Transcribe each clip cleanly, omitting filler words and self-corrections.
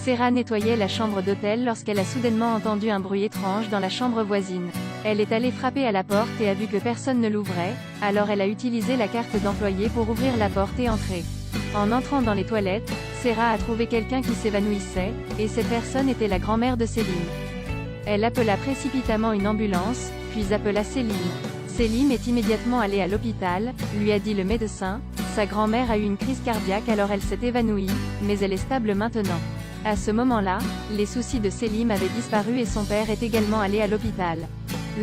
Serah nettoyait la chambre d'hôtel lorsqu'elle a soudainement entendu un bruit étrange dans la chambre voisine. Elle est allée frapper à la porte et a vu que personne ne l'ouvrait, alors elle a utilisé la carte d'employé pour ouvrir la porte et entrer. En entrant dans les toilettes, Serah a trouvé quelqu'un qui s'évanouissait, et cette personne était la grand-mère de Selim. Elle appela précipitamment une ambulance, puis appela Selim. Selim est immédiatement allé à l'hôpital, lui a dit le médecin. Sa grand-mère a eu une crise cardiaque alors elle s'est évanouie, mais elle est stable maintenant. À ce moment-là, les soucis de Selim avaient disparu et son père est également allé à l'hôpital.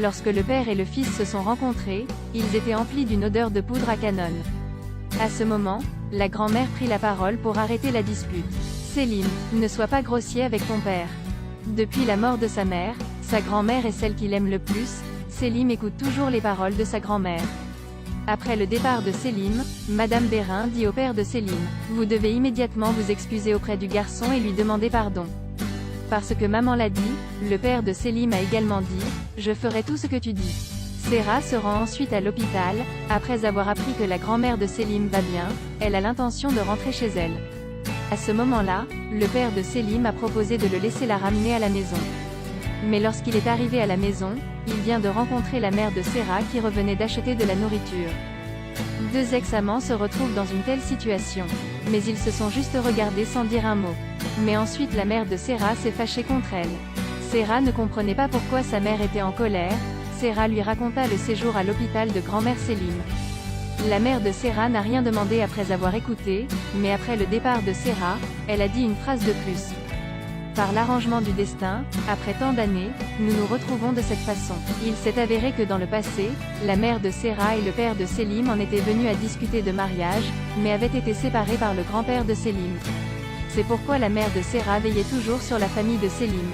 Lorsque le père et le fils se sont rencontrés, ils étaient emplis d'une odeur de poudre à canon. À ce moment, la grand-mère prit la parole pour arrêter la dispute. Selim, ne sois pas grossier avec ton père. Depuis la mort de sa mère, sa grand-mère est celle qu'il aime le plus. Selim écoute toujours les paroles de sa grand-mère. Après le départ de Selim, Madame Bérin dit au père de Selim, « Vous devez immédiatement vous excuser auprès du garçon et lui demander pardon. » Parce que maman l'a dit, le père de Selim a également dit, « Je ferai tout ce que tu dis. » Serah se rend ensuite à l'hôpital. Après avoir appris que la grand-mère de Selim va bien, elle a l'intention de rentrer chez elle. À ce moment-là, le père de Selim a proposé de le laisser la ramener à la maison. Mais lorsqu'il est arrivé à la maison, il vient de rencontrer la mère de Serah qui revenait d'acheter de la nourriture. Deux ex-amants se retrouvent dans une telle situation. Mais ils se sont juste regardés sans dire un mot. Mais ensuite la mère de Serah s'est fâchée contre elle. Serah ne comprenait pas pourquoi sa mère était en colère. Serah lui raconta le séjour à l'hôpital de grand-mère Selim. La mère de Serah n'a rien demandé après avoir écouté, mais après le départ de Serah, elle a dit une phrase de plus. Par l'arrangement du destin, après tant d'années, nous nous retrouvons de cette façon. Il s'est avéré que dans le passé, la mère de Serah et le père de Selim en étaient venus à discuter de mariage, mais avaient été séparés par le grand-père de Selim. C'est pourquoi la mère de Serah veillait toujours sur la famille de Selim.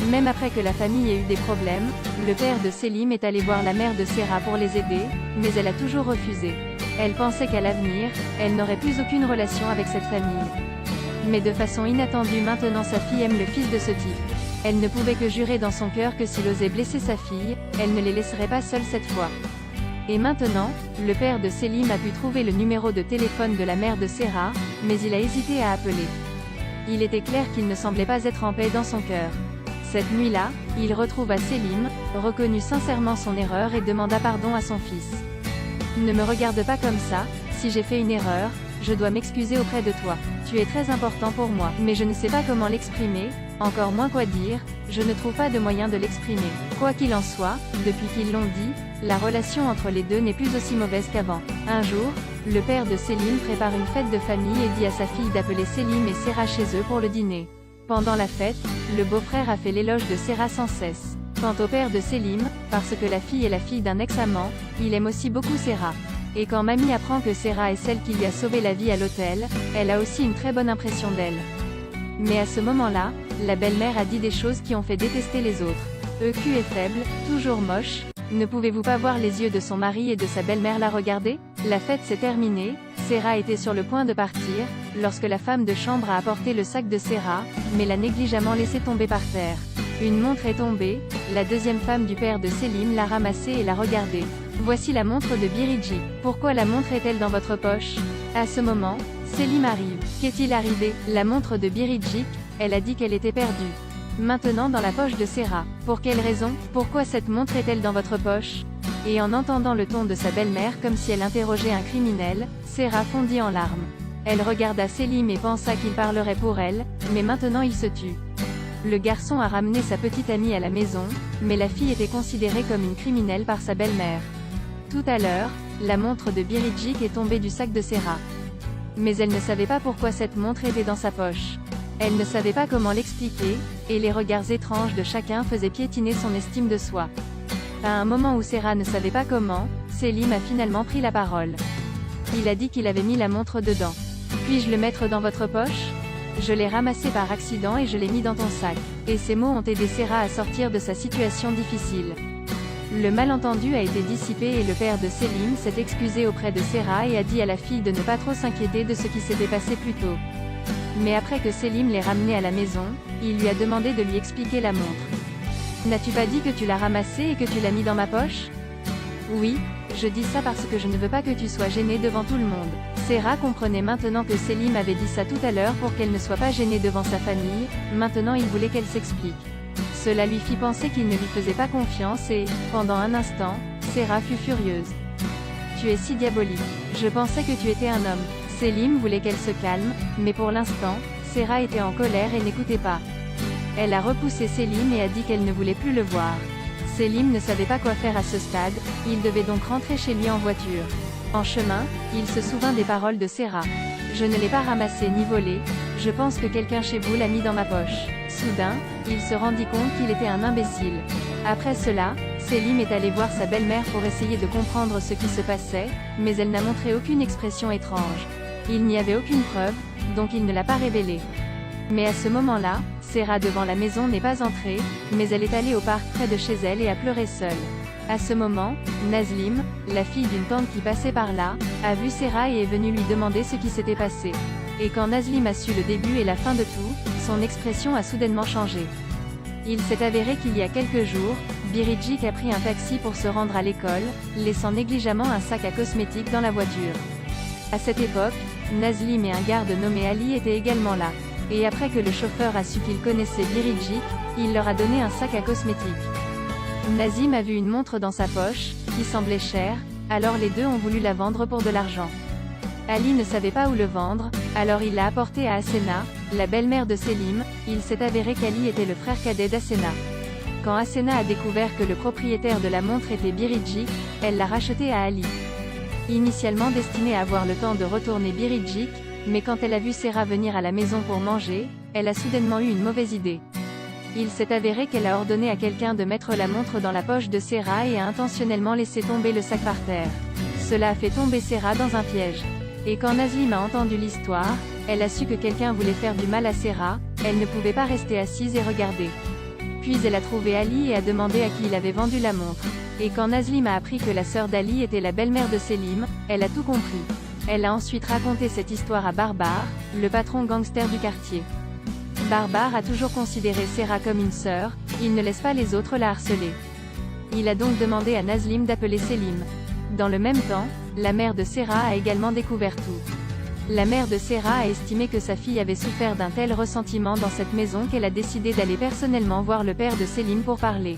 Même après que la famille ait eu des problèmes, le père de Selim est allé voir la mère de Serah pour les aider, mais elle a toujours refusé. Elle pensait qu'à l'avenir, elle n'aurait plus aucune relation avec cette famille. Mais de façon inattendue maintenant sa fille aime le fils de ce type. Elle ne pouvait que jurer dans son cœur que s'il osait blesser sa fille, elle ne les laisserait pas seuls cette fois. Et maintenant, le père de Selim a pu trouver le numéro de téléphone de la mère de Serah, mais il a hésité à appeler. Il était clair qu'il ne semblait pas être en paix dans son cœur. Cette nuit-là, il retrouva Selim, reconnut sincèrement son erreur et demanda pardon à son fils. « Ne me regarde pas comme ça, si j'ai fait une erreur, je dois m'excuser auprès de toi. Tu es très important pour moi, mais je ne sais pas comment l'exprimer, encore moins quoi dire, je ne trouve pas de moyen de l'exprimer. Quoi qu'il en soit, depuis qu'ils l'ont dit, la relation entre les deux n'est plus aussi mauvaise qu'avant. » Un jour, le père de Selim prépare une fête de famille et dit à sa fille d'appeler Selim et Serah chez eux pour le dîner. Pendant la fête, le beau-frère a fait l'éloge de Serah sans cesse. Quant au père de Selim, parce que la fille est la fille d'un ex-amant, il aime aussi beaucoup Serah. Et quand mamie apprend que Serah est celle qui lui a sauvé la vie à l'hôtel, elle a aussi une très bonne impression d'elle. Mais à ce moment-là, la belle-mère a dit des choses qui ont fait détester les autres. EQ est faible, toujours moche, ne pouvez-vous pas voir les yeux de son mari et de sa belle-mère la regarder? La fête s'est terminée, Serah était sur le point de partir, lorsque la femme de chambre a apporté le sac de Serah, mais l'a négligemment laissé tomber par terre. Une montre est tombée, la deuxième femme du père de Selim l'a ramassée et l'a regardée. Voici la montre de Biricik. Pourquoi la montre est-elle dans votre poche? À ce moment, Selim arrive. Qu'est-il arrivé? La montre de Biricik, elle a dit qu'elle était perdue. Maintenant dans la poche de Serah. Pour quelle raison? Pourquoi cette montre est-elle dans votre poche? Et en entendant le ton de sa belle-mère comme si elle interrogeait un criminel, Serah fondit en larmes. Elle regarda Selim et pensa qu'il parlerait pour elle, mais maintenant il se tut. Le garçon a ramené sa petite amie à la maison, mais la fille était considérée comme une criminelle par sa belle-mère. Tout à l'heure, la montre de Biricik est tombée du sac de Serah. Mais elle ne savait pas pourquoi cette montre était dans sa poche. Elle ne savait pas comment l'expliquer, et les regards étranges de chacun faisaient piétiner son estime de soi. À un moment où Serah ne savait pas comment, Selim a finalement pris la parole. Il a dit qu'il avait mis la montre dedans. « Puis-je le mettre dans votre poche? Je l'ai ramassé par accident et je l'ai mis dans ton sac. » Et ces mots ont aidé Serah à sortir de sa situation difficile. Le malentendu a été dissipé et le père de Selim s'est excusé auprès de Serah et a dit à la fille de ne pas trop s'inquiéter de ce qui s'était passé plus tôt. Mais après que Selim l'ait ramenée à la maison, il lui a demandé de lui expliquer la montre. « N'as-tu pas dit que tu l'as ramassée et que tu l'as mis dans ma poche? » « Oui, je dis ça parce que je ne veux pas que tu sois gêné devant tout le monde. » Serra comprenait maintenant que Selim avait dit ça tout à l'heure pour qu'elle ne soit pas gênée devant sa famille, maintenant il voulait qu'elle s'explique. Cela lui fit penser qu'il ne lui faisait pas confiance et, pendant un instant, Serra fut furieuse. Tu es si diabolique. Je pensais que tu étais un homme. Selim voulait qu'elle se calme, mais pour l'instant, Serra était en colère et n'écoutait pas. Elle a repoussé Selim et a dit qu'elle ne voulait plus le voir. Selim ne savait pas quoi faire à ce stade, il devait donc rentrer chez lui en voiture. En chemin, il se souvint des paroles de Serra. Je ne l'ai pas ramassé ni volé, je pense que quelqu'un chez vous l'a mis dans ma poche. Soudain, il se rendit compte qu'il était un imbécile. Après cela, Selim est allé voir sa belle-mère pour essayer de comprendre ce qui se passait, mais elle n'a montré aucune expression étrange. Il n'y avait aucune preuve, donc il ne l'a pas révélée. Mais à ce moment-là, Serra devant la maison n'est pas entrée, mais elle est allée au parc près de chez elle et a pleuré seule. À ce moment, Nazlim, la fille d'une tante qui passait par là, a vu Serra et est venue lui demander ce qui s'était passé. Et quand Nazlim a su le début et la fin de tout, son expression a soudainement changé. Il s'est avéré qu'il y a quelques jours, Biricik a pris un taxi pour se rendre à l'école, laissant négligemment un sac à cosmétiques dans la voiture. À cette époque, Nazlim et un garde nommé Ali étaient également là. Et après que le chauffeur a su qu'il connaissait Biricik, il leur a donné un sac à cosmétiques. Nazim a vu une montre dans sa poche, qui semblait chère, alors les deux ont voulu la vendre pour de l'argent. Ali ne savait pas où le vendre, alors il l'a apporté à Asena, la belle-mère de Selim. Il s'est avéré qu'Ali était le frère cadet d'Asena. Quand Asena a découvert que le propriétaire de la montre était Biricik, elle l'a racheté à Ali. Initialement destinée à avoir le temps de retourner Biricik, mais quand elle a vu Serra venir à la maison pour manger, elle a soudainement eu une mauvaise idée. Il s'est avéré qu'elle a ordonné à quelqu'un de mettre la montre dans la poche de Serra et a intentionnellement laissé tomber le sac par terre. Cela a fait tomber Serra dans un piège. Et quand Nazlim a entendu l'histoire, elle a su que quelqu'un voulait faire du mal à Serra, elle ne pouvait pas rester assise et regarder. Puis elle a trouvé Ali et a demandé à qui il avait vendu la montre. Et quand Nazlim a appris que la sœur d'Ali était la belle-mère de Selim, elle a tout compris. Elle a ensuite raconté cette histoire à Barbar, le patron gangster du quartier. Barbar a toujours considéré Serra comme une sœur, il ne laisse pas les autres la harceler. Il a donc demandé à Nazlim d'appeler Selim. Dans le même temps, la mère de Serra a également découvert tout. La mère de Serra a estimé que sa fille avait souffert d'un tel ressentiment dans cette maison qu'elle a décidé d'aller personnellement voir le père de Selim pour parler.